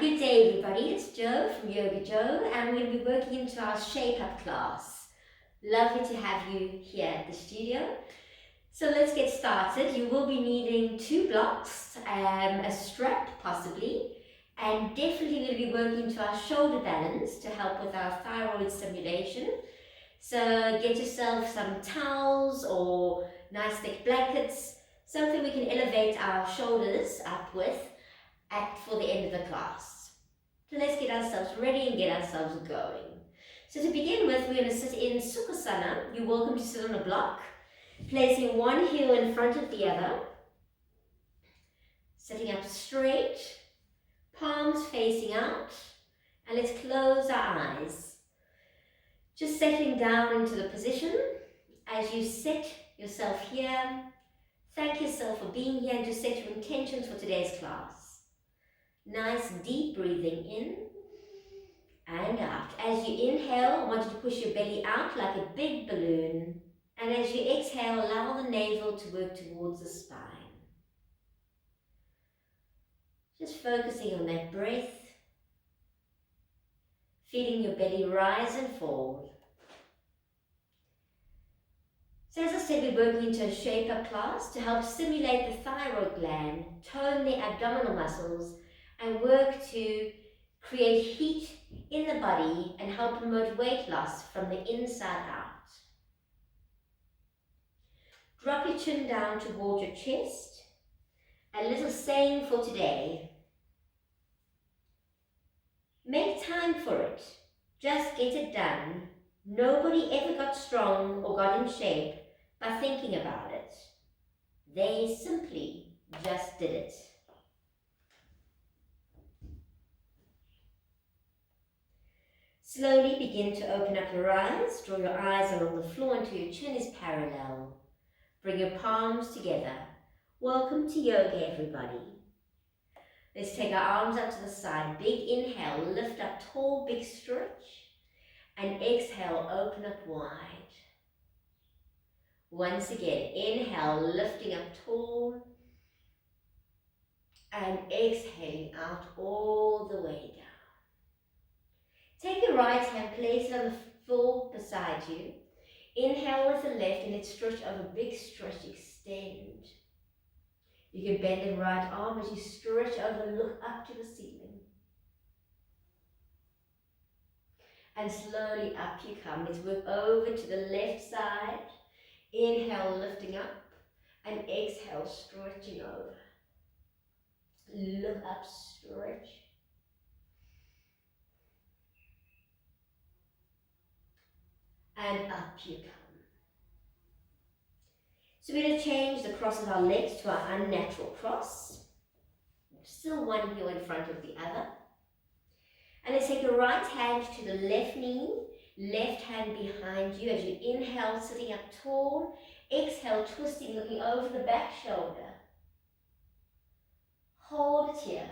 good day everybody, it's Jo from YogaJo and we'll be working into our shape up class. Lovely to have you here at the studio. So let's get started. You will be needing 2 blocks, a strap possibly, and definitely we'll be working to our shoulder balance to help with our thyroid stimulation. So get yourself some towels or nice thick blankets, something we can elevate our shoulders up with for the end of the class. So let's get ourselves ready and get ourselves going. So to begin with, we're going to sit in Sukhasana. You're welcome to sit on a block, placing one heel in front of the other, sitting up straight, palms facing out, and let's close our eyes. Just settling down into the position. As you sit yourself here, thank yourself for being here and just set your intentions for today's class. Nice deep breathing in and out. As you inhale, I want you to push your belly out like a big balloon. And as you exhale, allow the navel to work towards the spine. Just focusing on that breath, feeling your belly rise and fall. So as I said, we're working into a shape-up class to help stimulate the thyroid gland, tone the abdominal muscles, and work to create heat in the body and help promote weight loss from the inside out. Drop your chin down towards your chest. A little saying for today. Make time for it. Just get it done. Nobody ever got strong or got in shape by thinking about it. They simply just did it. Slowly begin to open up your eyes. Draw your eyes along the floor until your chin is parallel. Bring your palms together. Welcome to yoga, everybody. Let's take our arms up to the side. Big inhale, lift up tall, big stretch. And exhale, open up wide. Once again, inhale, lifting up tall. And exhaling out all the way down. Take your right hand, place it on the floor beside you. Inhale with the left and let's stretch over, big stretch, extend. You can bend the right arm as you stretch over, look up to the ceiling. And slowly up you come. Let's work over to the left side. Inhale, lifting up, and exhale, stretching over. Look up, stretch. And up you come. So we're going to change the cross of our legs to our unnatural cross. Still one heel in front of the other. And let's take your right hand to the left knee, left hand behind you as you inhale, sitting up tall. Exhale, twisting, looking over the back shoulder. Hold it here.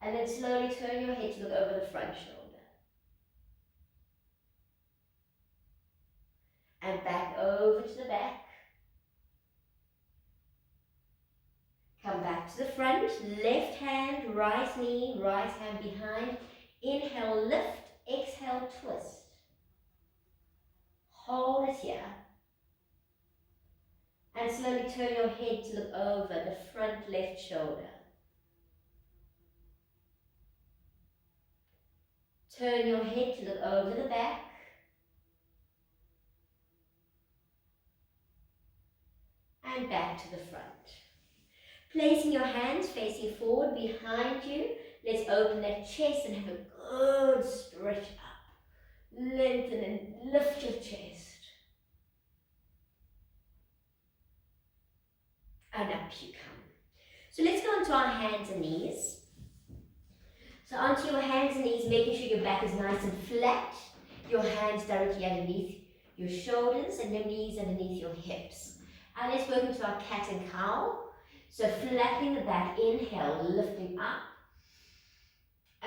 And then slowly turn your head to look over the front shoulder. And back over to the back. Come back to the front, left hand, right knee, right hand behind. Inhale, lift, exhale, twist. Hold it here. And slowly turn your head to look over the front left shoulder. Turn your head to look over the back. And back to the front. Placing your hands facing forward behind you, let's open that chest and have a good stretch up. Lengthen and lift your chest. And up you come. So let's go onto our hands and knees. So onto your hands and knees, making sure your back is nice and flat. Your hands directly underneath your shoulders and your knees underneath your hips. And let's work into our cat and cow. So flattening the back, inhale, lifting up.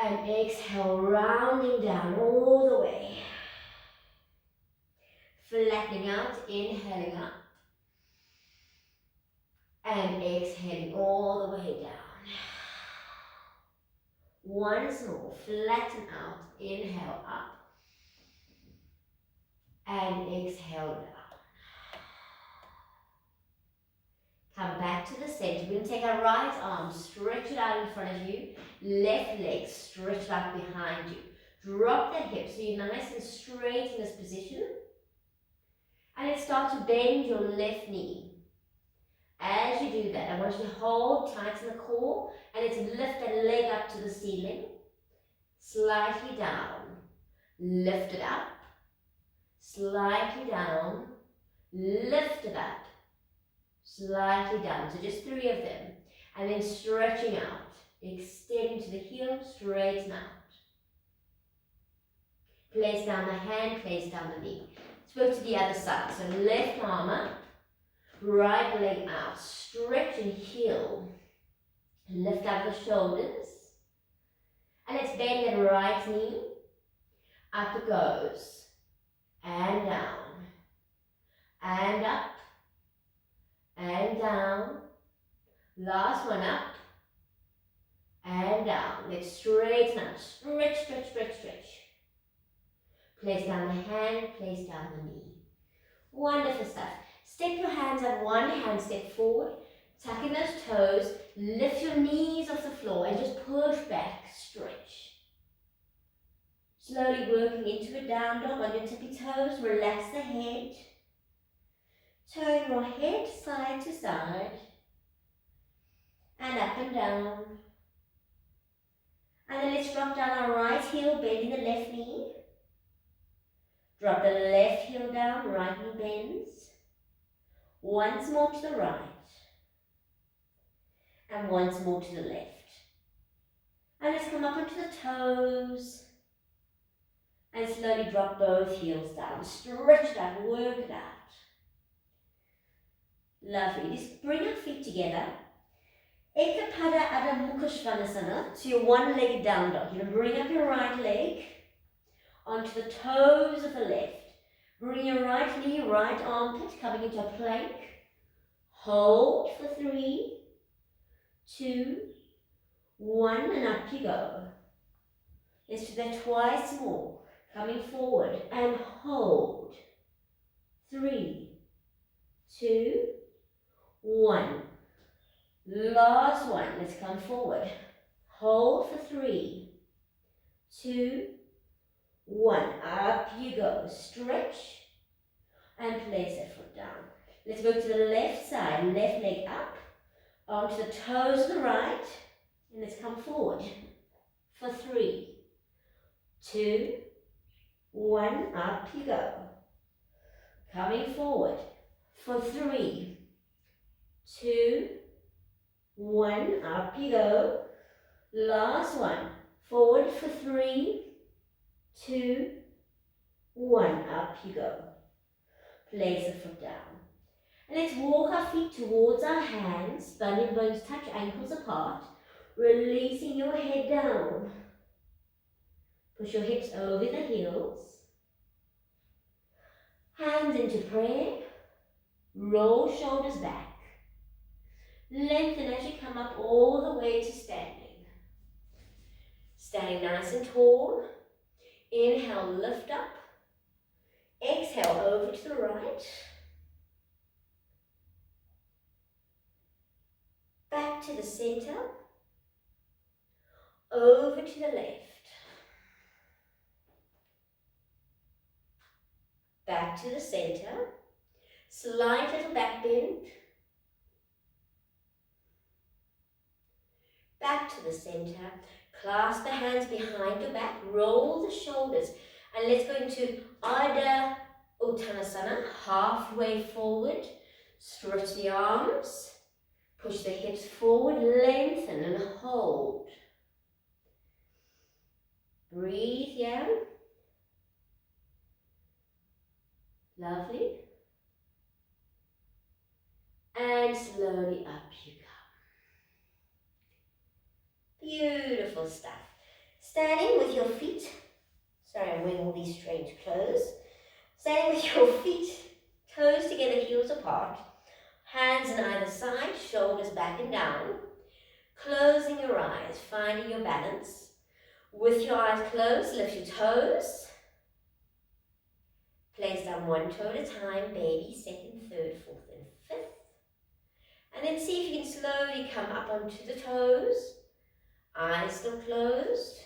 And exhale, rounding down all the way. Flattening out, inhaling up. And exhaling all the way down. Once more, flatten out. Inhale up. And exhale down. Come back to the center. We're going to take our right arm, stretch it out in front of you. Left leg, stretch it out behind you. Drop the hips so you're nice and straight in this position. And then start to bend your left knee. As you do that, I want you to hold tight in the core and let's lift that leg up to the ceiling. Slightly down. Lift it up. Slightly down. Lift it up. Slightly down. So just 3 of them. And then stretching out. Extend to the heel, straighten out. Place down the hand, place down the knee. Let's go to the other side. So left arm up, right leg out, stretch and heel. Lift up the shoulders. And let's bend that right knee. Up it goes. And down. And up. And down. Last one up. And down. Let's straighten out. Stretch, stretch, stretch, stretch. Place down the hand, place down the knee. Wonderful stuff. Step your hands up, one hand step forward. Tuck in those toes. Lift your knees off the floor and just push back, stretch. Slowly working into a down dog on your tippy toes. Relax the head. Turn your head side to side. And up and down. And then let's drop down our right heel, bending the left knee. Drop the left heel down, right knee bends. Once more to the right. And once more to the left. And let's come up onto the toes. And slowly drop both heels down. Stretch it out, work it out. Lovely. Just bring your feet together. Ekapada Adho Mukha Svanasana. So your one-legged down dog. You're going to bring up your right leg onto the toes of the left. Bring your right knee, right armpit coming into a plank. Hold for 3, 2, 1, and up you go. Let's do that twice more. Coming forward and hold. 3, 2, 1. Last one. Let's come forward. Hold for 3, 2, 1. Up you go. Stretch and place that foot down. Let's go to the left side. Left leg up onto the toes of the right. And let's come forward for 3, 2, 1. Up you go. Coming forward for 3, 2, 1. Up you go. Last one. Forward for 3, 2, 1. Up you go. Place the foot down. And let's walk our feet towards our hands. Bunion bones touch ankles apart. Releasing your head down. Push your hips over the heels. Hands into prayer. Roll shoulders back. Lengthen as you come up all the way to standing. Standing nice and tall. Inhale, lift up. Exhale, over to the right. Back to the center. Over to the left. Back to the center. Slight little back bend. Back to the center. Clasp the hands behind your back. Roll the shoulders. And let's go into Ardha Uttanasana. Halfway forward. Stretch the arms. Push the hips forward. Lengthen and hold. Breathe here. Lovely. And slowly up you come. Beautiful stuff. Standing with your feet. Sorry, I'm wearing all these strange clothes. Standing with your feet, toes together, heels apart. Hands on either side, shoulders back and down. Closing your eyes, finding your balance. With your eyes closed, lift your toes. Place down one toe at a time, baby, second, third, fourth, and fifth. And then see if you can slowly come up onto the toes. Eyes still closed.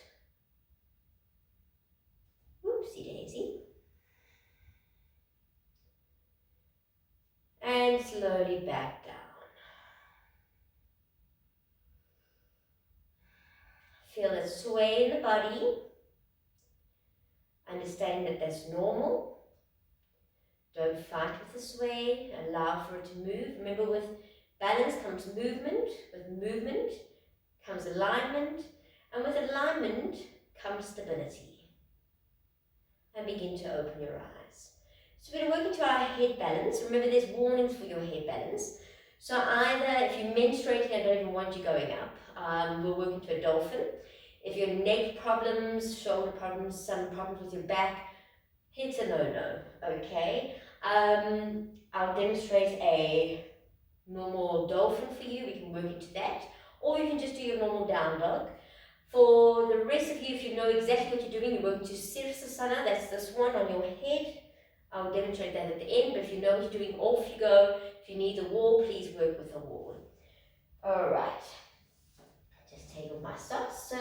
Whoopsie daisy. And slowly back down. Feel the sway in the body. Understanding that that's normal. Don't fight with the sway. Allow for it to move. Remember, with balance comes movement. With movement comes alignment. And with alignment comes stability. And begin to open your eyes. So we're going to work into our head balance. Remember, there's warnings for your head balance. So either if you're menstruating, I don't even want you going up. We'll work into a dolphin. If you have neck problems, shoulder problems, some problems with your back, it's a no-no, okay? I'll demonstrate a normal dolphin for you. We can work into that. Or you can just do your normal down dog. For the rest of you, if you know exactly what you're doing, you work into Sirsasana. That's this one on your head. I'll demonstrate that at the end, but if you know what you're doing, off you go. If you need the wall, please work with the wall. Alright. Just take off my socks. So,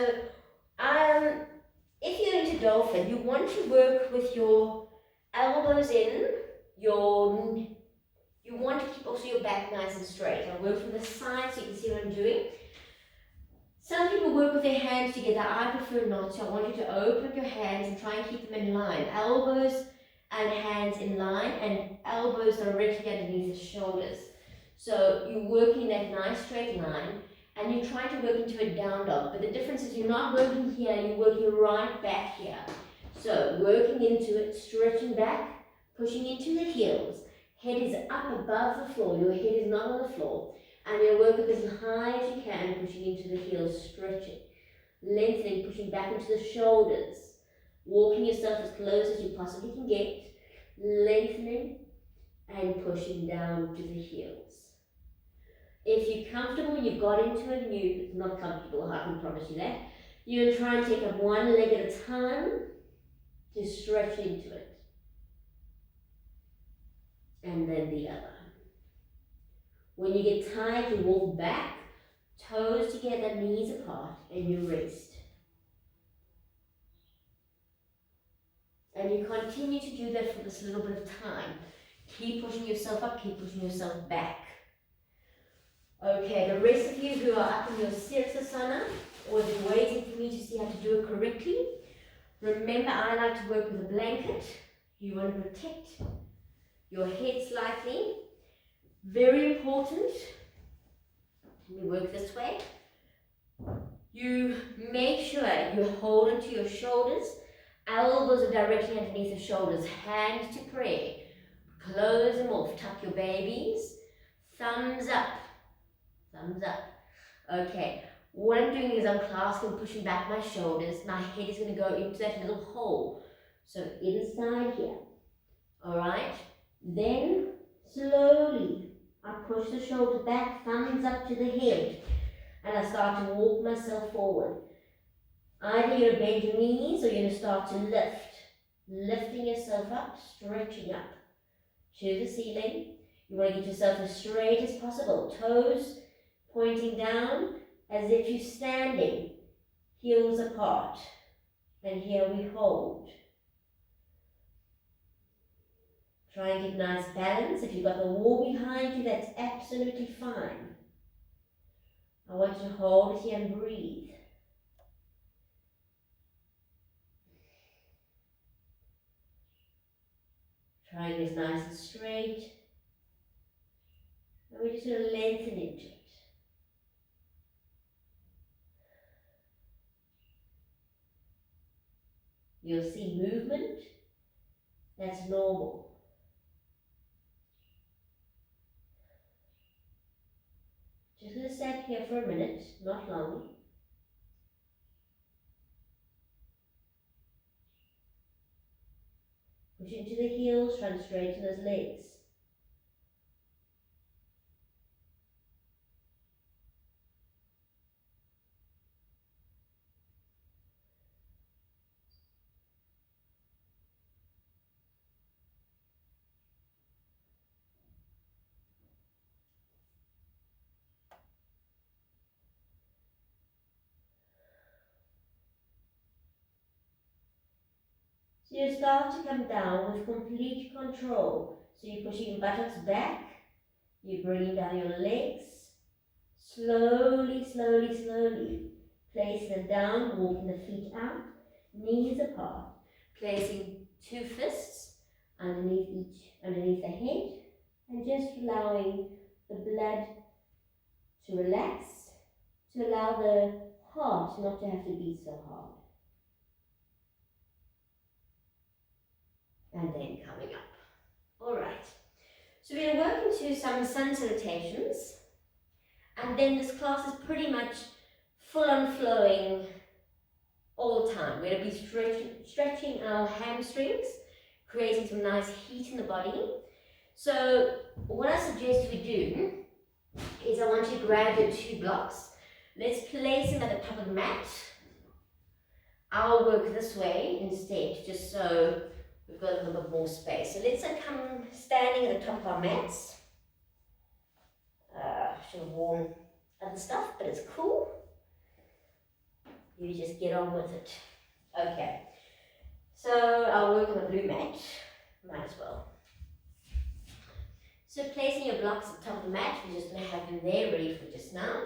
if you're into dolphin, you want to work with your elbows in, you want to keep also your back nice and straight. I'll work from the side so you can see what I'm doing. Some people work with their hands together. I prefer not, so I want you to open up your hands and try and keep them in line. Elbows and hands in line, and elbows directly underneath the shoulders. So you're working that nice straight line, and you're trying to work into a down dog. But the difference is you're not working here, you're working right back here. So working into it, stretching back, pushing into the heels. Head is up above the floor, your head is not on the floor. And you'll work up as high as you can, pushing into the heels, stretching. Lengthening, pushing back into the shoulders. Walking yourself as close as you possibly can get. Lengthening and pushing down to the heels. If you're comfortable, you've got into it and you're not comfortable, I can promise you that. You're try and take up one leg at a time to stretch into it. And then the other. When you get tired, you walk back, toes together, knees apart, and you rest. And you continue to do that for this little bit of time. Keep pushing yourself up, keep pushing yourself back. Okay, the rest of you who are up in your Sirsasana, or if you're waiting for me to see how to do it correctly, remember I like to work with a blanket. You want to protect your head slightly. Very important. Let me work this way. You make sure you hold onto your shoulders. Elbows are directly underneath the shoulders. Hand to prayer. Close them off. Tuck your babies. Thumbs up. Thumbs up. Okay. What I'm doing is I'm clasping, pushing back my shoulders. My head is going to go into that little hole. So inside here. Alright. Then slowly I push the shoulders back, thumbs up to the head. And I start to walk myself forward. Either you're going to bend your knees or you're going to start to lift. Lifting yourself up, stretching up to the ceiling. You want to get yourself as straight as possible. Toes pointing down as if you're standing. Heels apart. And here we hold. Try and get nice balance. If you've got the wall behind you, that's absolutely fine. I want you to hold it here and breathe. Try and get nice and straight. And we're just going to lengthen into it. You'll see movement. That's normal. Just going to stand here for a minute, not long. Push into the heels, try and straighten those legs. So you start to come down with complete control. So you're pushing your buttocks back, you bring down your legs, slowly, slowly, slowly. Placing them down, walking the feet out, knees apart. Placing 2 fists underneath the head, and just allowing the blood to relax, to allow the heart not to have to beat so hard. And then coming up. All right. So we're going to work into some sun salutations, and then this class is pretty much full on flowing all the time. We're going to be stretching our hamstrings, creating some nice heat in the body. So what I suggest we do is I want you to grab your 2 blocks. Let's place them at the top of the mat. I'll work this way instead, just so we've got a little bit more space. So let's come standing at the top of our mats. Should have worn other stuff, but it's cool. You just get on with it. Okay, so I'll work on the blue mat, might as well. So placing your blocks at the top of the mat, we're just going to have them there ready for just now.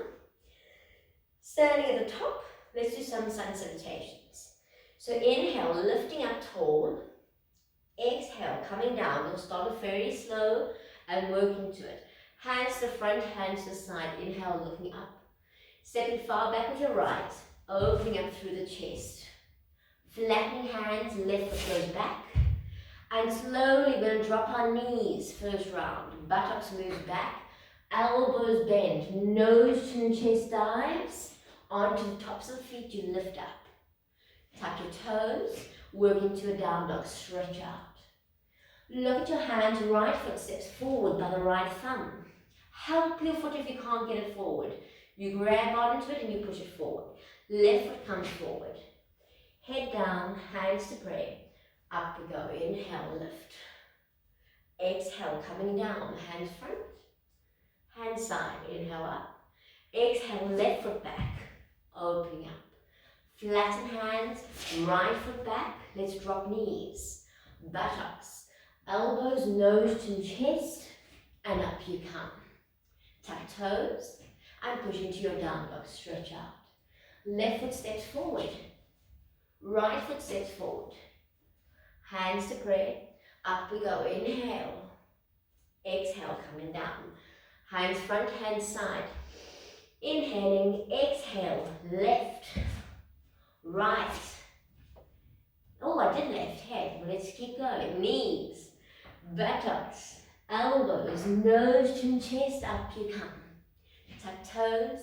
Standing at the top, let's do some sun salutations. So inhale, lifting up tall. Exhale, coming down. We'll start off very slow and work into it. Hands to the front, hands to the side. Inhale, looking up. Stepping far back with your right. Opening up through the chest. Flattening hands, left foot goes back. And slowly we're going to drop our knees first round. Buttocks moves back. Elbows bend. Nose, chin, chest dives. Onto the tops of the feet, you lift up. Tuck your toes. Work into a down dog. Stretch out. Look at your hands. Right foot steps forward by the right thumb. Help your foot if you can't get it forward. You grab onto it and you push it forward. Left foot comes forward. Head down, hands to prayer. Up we go. Inhale, lift. Exhale, coming down. Hands front. Hands side. Inhale up. Exhale, left foot back. Opening up. Flatten hands. Right foot back. Let's drop knees. Buttocks. Elbows, nose to chest. And up you come. Tuck toes. And push into your down dog. Stretch out. Left foot steps forward. Right foot steps forward. Hands to prayer. Up we go. Inhale. Exhale, coming down. Hands front, hands side. Inhaling. Exhale. Left. Right. Oh, I did left. Head. Well, let's keep going. Knees. Buttocks. Elbows. Nose, chin, chest. Up you come. Tuck toes.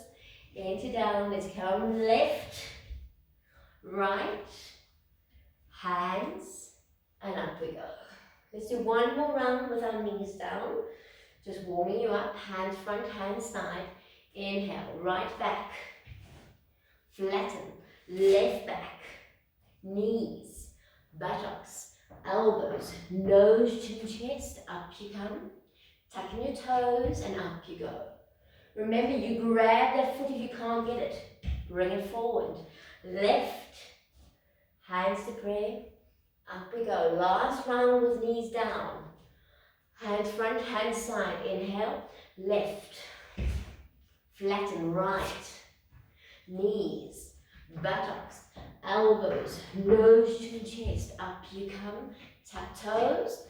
Into down. Let's come left. Right. Hands. And up we go. Let's do one more round with our knees down. Just warming you up. Hands front, hands side. Inhale, right back. Flatten. Left back. Knees. Buttocks. Elbows. Nose, chin, chest. Up you come. Tucking your toes and up you go. Remember, you grab that foot if you can't get it. Bring it forward. Left. Hands to prayer. Up we go. Last round with knees down. Hands front, hands side. Inhale. Left. Flatten right. Knees. Buttocks. Elbows. Nose to chest. Up you come. Tuck toes.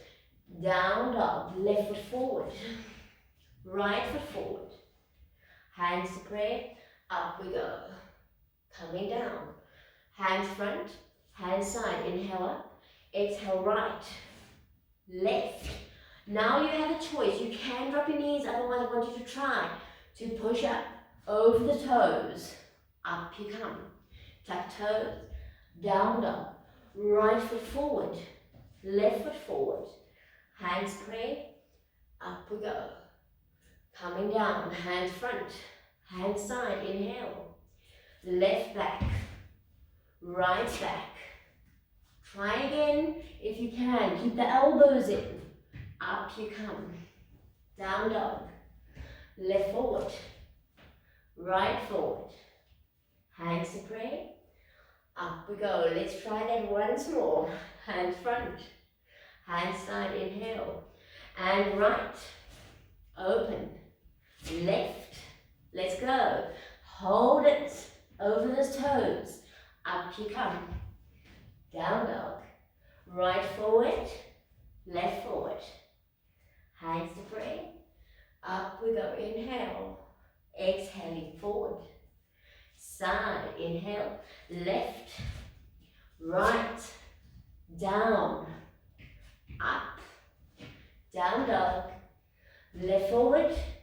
Down dog. Left foot forward. Right foot forward. Hands to prayer. Up we go. Coming down. Hands front. Hands side. Inhale up. Exhale right, left. Now you have a choice. You can drop your knees, otherwise I want you to try to push up over the toes. Up you come. Tuck toes, down dog. Right foot forward, left foot forward. Hands prayer, up we go. Coming down, hands front, hands side, inhale. Left back, right back. Try again if you can. Keep the elbows in. Up you come. Down dog. Left forward. Right forward. Hands to pray. Up we go. Let's try that once more. Hand front, hand side, inhale. And right, open, left, let's go. Hold it over the toes. Up you come. Down dog. Right forward, left forward. Hands to pray. Up we go. Inhale. Exhaling forward. Side. Inhale. Left. Right. Down. Up. Down dog. Left forward.